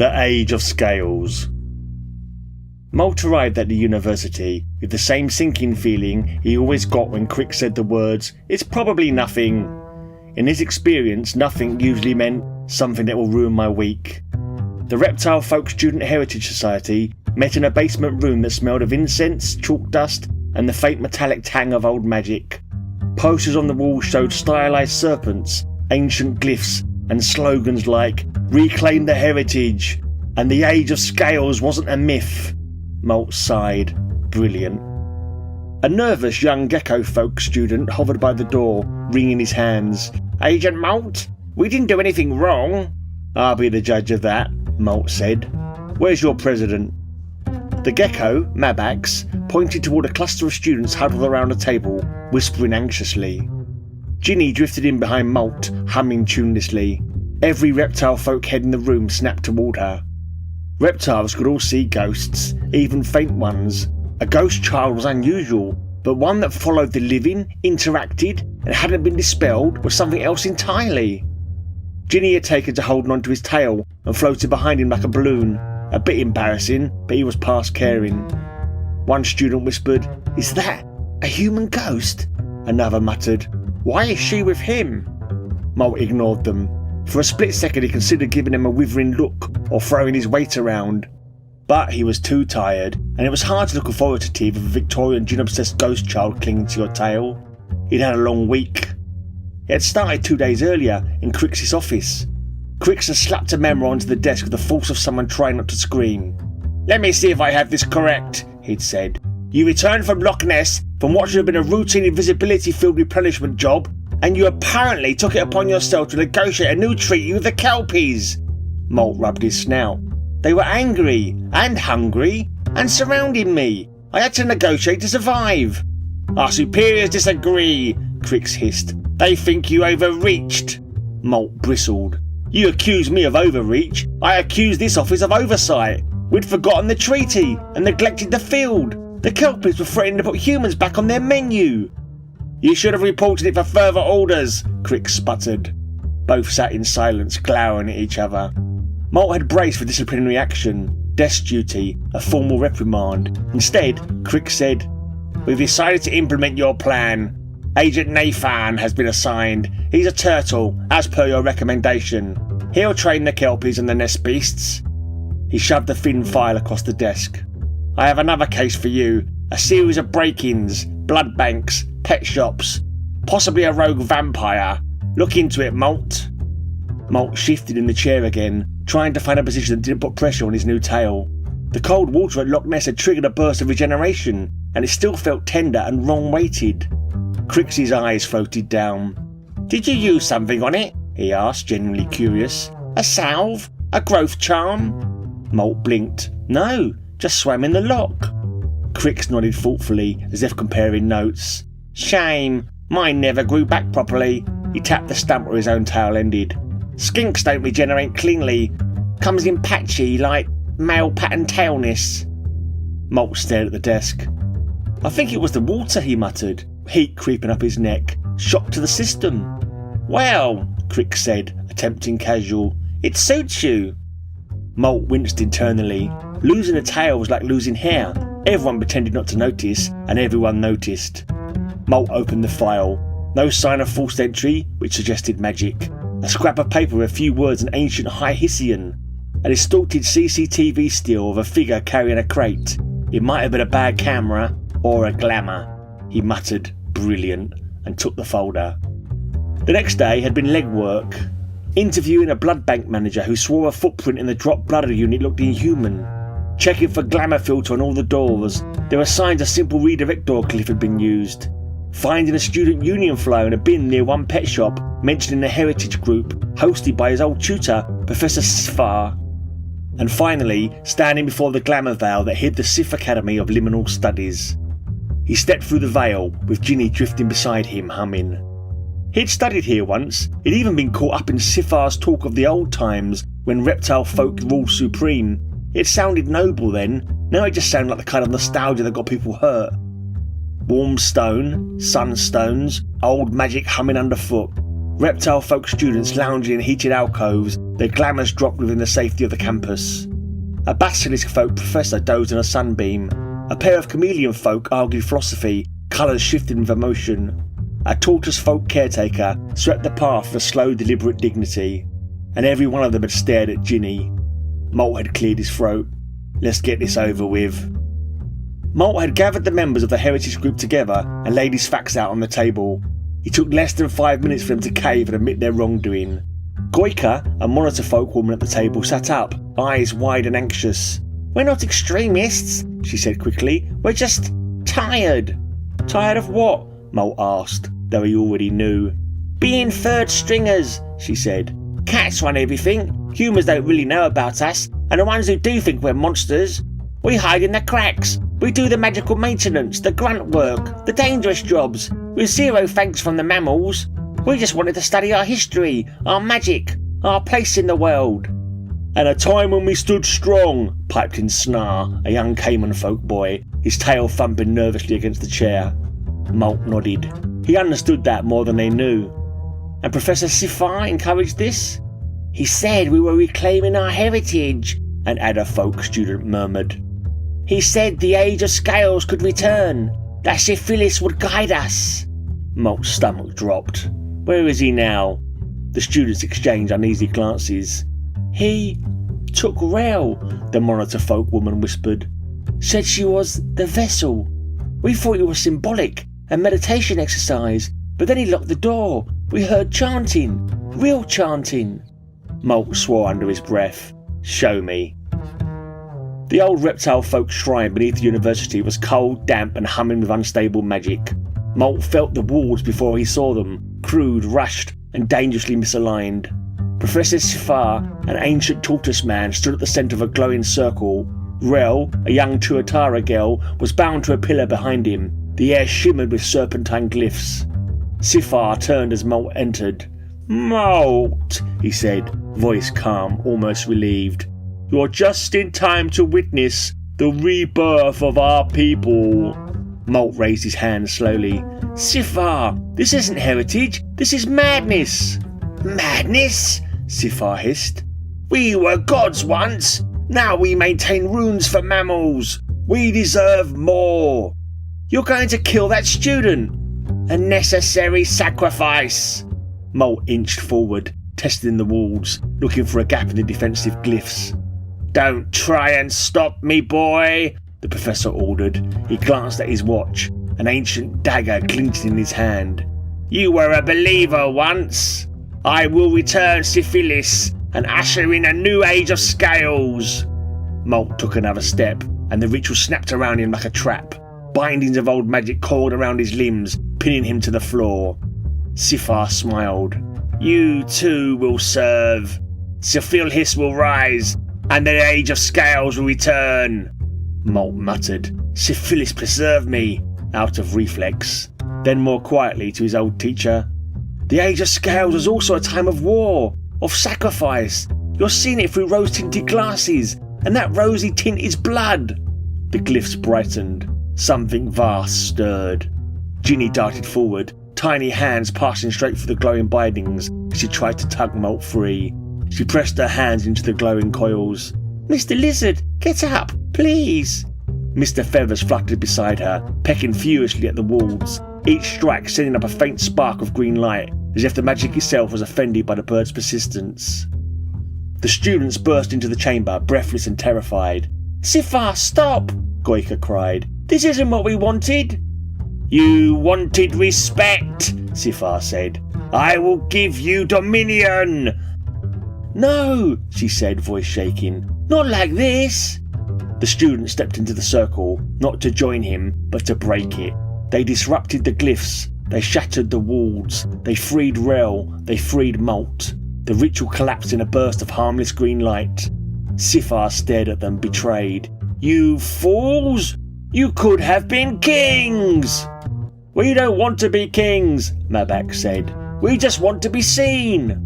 The Age of Scales. Molt arrived at the university with the same sinking feeling he always got when Crick said the words, "It's probably nothing." In his experience, nothing usually meant something that will ruin my week. The Reptile Folk Student Heritage Society met in a basement room that smelled of incense, chalk dust, and the faint metallic tang of old magic. Posters on the wall showed stylized serpents, ancient glyphs, and slogans like "Reclaim the Heritage" and "The Age of Scales wasn't a myth." Molt sighed. Brilliant. A nervous young Gecko Folk student hovered by the door, wringing his hands. "Agent Molt, we didn't do anything wrong." "I'll be the judge of that," Molt said. "Where's your president?" The Gecko, Mabax, pointed toward a cluster of students huddled around a table, whispering anxiously. Ginny drifted in behind Molt, humming tunelessly. Every reptile folk head in the room snapped toward her. Reptiles could all see ghosts, even faint ones. A ghost child was unusual, but one that followed the living, interacted, and hadn't been dispelled was something else entirely. Ginny had taken to holding onto his tail and floated behind him like a balloon. A bit embarrassing, but he was past caring. One student whispered, "Is that a human ghost?" Another muttered, "Why is she with him?" Molt ignored them. For a split second he considered giving them a withering look or throwing his weight around. But he was too tired, and it was hard to look authoritative with a Victorian gin-obsessed ghost child clinging to your tail. He'd had a long week. It had started 2 days earlier in Crick's office. Cricks had slapped a memo onto the desk with the force of someone trying not to scream. "Let me see if I have this correct," he'd said. "You returned from Loch Ness from what should have been a routine invisibility-filled replenishment job, and you apparently took it upon yourself to negotiate a new treaty with the Kelpies." Molt rubbed his snout. "They were angry and hungry and surrounded me. I had to negotiate to survive." "Our superiors disagree," Cricks hissed. "They think you overreached." Molt bristled. "You accuse me of overreach. I accuse this office of oversight. We'd forgotten the treaty and neglected the field. The Kelpies were threatening to put humans back on their menu." "You should have reported it for further orders," Crick sputtered. Both sat in silence, glowering at each other. Molt had braced for disciplinary action, desk duty, a formal reprimand. Instead, Crick said, "We've decided to implement your plan. Agent Nathan has been assigned. He's a turtle, as per your recommendation. He'll train the Kelpies and the nest beasts." He shoved a thin file across the desk. "I have another case for you. A series of break-ins, blood banks, pet shops, possibly a rogue vampire. Look into it, Molt." Molt shifted in the chair again, trying to find a position that didn't put pressure on his new tail. The cold water at Loch Ness had triggered a burst of regeneration, and it still felt tender and wrong-weighted. Crick's eyes floated down. "Did you use something on it?" he asked, genuinely curious. "A salve? A growth charm?" Molt blinked. "No, just swam in the loch." Cricks nodded thoughtfully, as if comparing notes. "Shame, mine never grew back properly." He tapped the stump where his own tail ended. "Skinks don't regenerate cleanly. Comes in patchy, like male pattern tailness." Molt stared at the desk. "I think it was the water," he muttered, heat creeping up his neck. "Shock to the system." "Well," Crick said, attempting casual, "it suits you." Molt winced internally. Losing a tail was like losing hair. Everyone pretended not to notice, and everyone noticed. Molt opened the file. No sign of forced entry, which suggested magic. A scrap of paper with a few words in ancient High Hissian. A distorted CCTV still of a figure carrying a crate. It might have been a bad camera, or a glamour. He muttered, "Brilliant," and took the folder. The next day had been legwork. Interviewing a blood bank manager who swore a footprint in the dropped blood unit looked inhuman. Checking for glamour filter on all the doors. There were signs a simple redirect door cliff had been used. Finding a student union flyer in a bin near one pet shop, mentioning a heritage group hosted by his old tutor, Professor Sfar. And finally, standing before the glamour veil that hid the Sith Academy of Liminal Studies. He stepped through the veil, with Ginny drifting beside him, humming. He'd studied here once. He'd even been caught up in Sithar's talk of the old times when reptile folk ruled supreme. It sounded noble then. Now it just sounded like the kind of nostalgia that got people hurt. Warm stone, sunstones, old magic humming underfoot. Reptile folk students lounging in heated alcoves, their glamours dropped within the safety of the campus. A basilisk folk professor dozed in a sunbeam. A pair of chameleon folk argued philosophy, colours shifting with emotion. A tortoise folk caretaker swept the path with a slow, deliberate dignity. And every one of them had stared at Ginny. Molt had cleared his throat. Let's get this over with. Molt had gathered the members of the heritage group together and laid his facts out on the table. It took less than 5 minutes for them to cave and admit their wrongdoing. Goika, a monitor folk woman at the table, sat up, eyes wide and anxious. "We're not extremists," she said quickly. "We're just tired." "Tired of what?" Molt asked, though he already knew. "Being third stringers," she said. "Cats run everything. Humans don't really know about us, and the ones who do think we're monsters. We hide in the cracks. We do the magical maintenance, the grunt work, the dangerous jobs, with zero thanks from the mammals. We just wanted to study our history, our magic, our place in the world." "And a time when we stood strong," piped in Snar, a young Cayman folk boy, his tail thumping nervously against the chair. Molt nodded. He understood that more than they knew. "And Professor Sci-fi encouraged this?" "He said we were reclaiming our heritage," an Adder folk student murmured. "He said the age of scales could return, that syphilis would guide us." Molt's stomach dropped. "Where is he now?" The students exchanged uneasy glances. "He took Rel," the monitor folk woman whispered. "Said she was the vessel. We thought it was symbolic, a meditation exercise, but then he locked the door. We heard chanting, real chanting." Molt swore under his breath. "Show me." The old reptile folk shrine beneath the university was cold, damp and humming with unstable magic. Molt felt the walls before he saw them, crude, rushed and dangerously misaligned. Professor Sifar, an ancient tortoise man, stood at the centre of a glowing circle. Rel, a young Tuatara girl, was bound to a pillar behind him. The air shimmered with serpentine glyphs. Sifar turned as Molt entered. "Molt," he said, voice calm, almost relieved. "You're just in time to witness the rebirth of our people." Molt raised his hand slowly. "Sifar, this isn't heritage, this is madness." "Madness?" Sifar hissed. "We were gods once. Now we maintain runes for mammals. We deserve more." "You're going to kill that student." "A necessary sacrifice." Molt inched forward, testing the walls, looking for a gap in the defensive glyphs. "Don't try and stop me, boy," the professor ordered. He glanced at his watch, an ancient dagger glinting in his hand. "You were a believer once. I will return syphilis and usher in a new age of scales." Molt took another step, and the ritual snapped around him like a trap. Bindings of old magic coiled around his limbs, pinning him to the floor. Sifar smiled. "You too will serve. Syphilis will rise, and the age of scales will return." Molt muttered, "Syphilis preserve me," out of reflex. Then more quietly to his old teacher, "The age of scales was also a time of war, of sacrifice. You're seeing it through rose-tinted glasses, and that rosy tint is blood." The glyphs brightened. Something vast stirred. Ginny darted forward, tiny hands passing straight through the glowing bindings as she tried to tug Molt free. She pressed her hands into the glowing coils. "Mr. Lizard, get up, please." Mr. Feathers fluttered beside her, pecking furiously at the walls, each strike sending up a faint spark of green light, as if the magic itself was offended by the bird's persistence. The students burst into the chamber, breathless and terrified. "Sifar, stop!" Goika cried. "This isn't what we wanted." "You wanted respect," Sifar said. "I will give you dominion." "No," she said, voice shaking. "Not like this." The students stepped into the circle, not to join him, but to break it. They disrupted the glyphs. They shattered the walls. They freed Rel. They freed Molt. The ritual collapsed in a burst of harmless green light. Sifar stared at them, betrayed. "You fools! You could have been kings!" "We don't want to be kings," Mabak said. "We just want to be seen."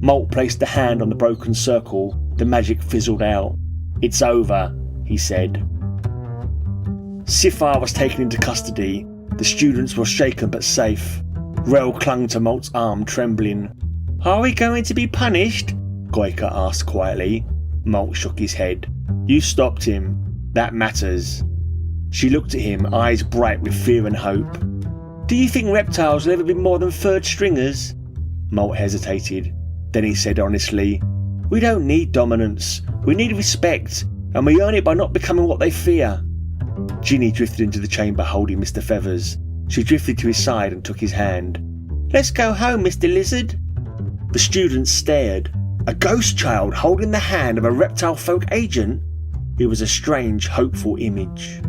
Molt placed a hand on the broken circle. The magic fizzled out. "It's over," he said. Sifar was taken into custody. The students were shaken but safe. Rel clung to Molt's arm, trembling. Are we going to be punished? Goika asked quietly. Molt shook his head. You stopped him. That matters. She looked at him, eyes bright with fear and hope. Do you think reptiles will ever be more than third stringers? Molt hesitated. Then he said honestly, we don't need dominance. We need respect, and we earn it by not becoming what they fear. Ginny drifted into the chamber holding Mr. Feathers. She drifted to his side and took his hand. Let's go home, Mr. Lizard. The students stared. A ghost child holding the hand of a reptile folk agent? It was a strange, hopeful image.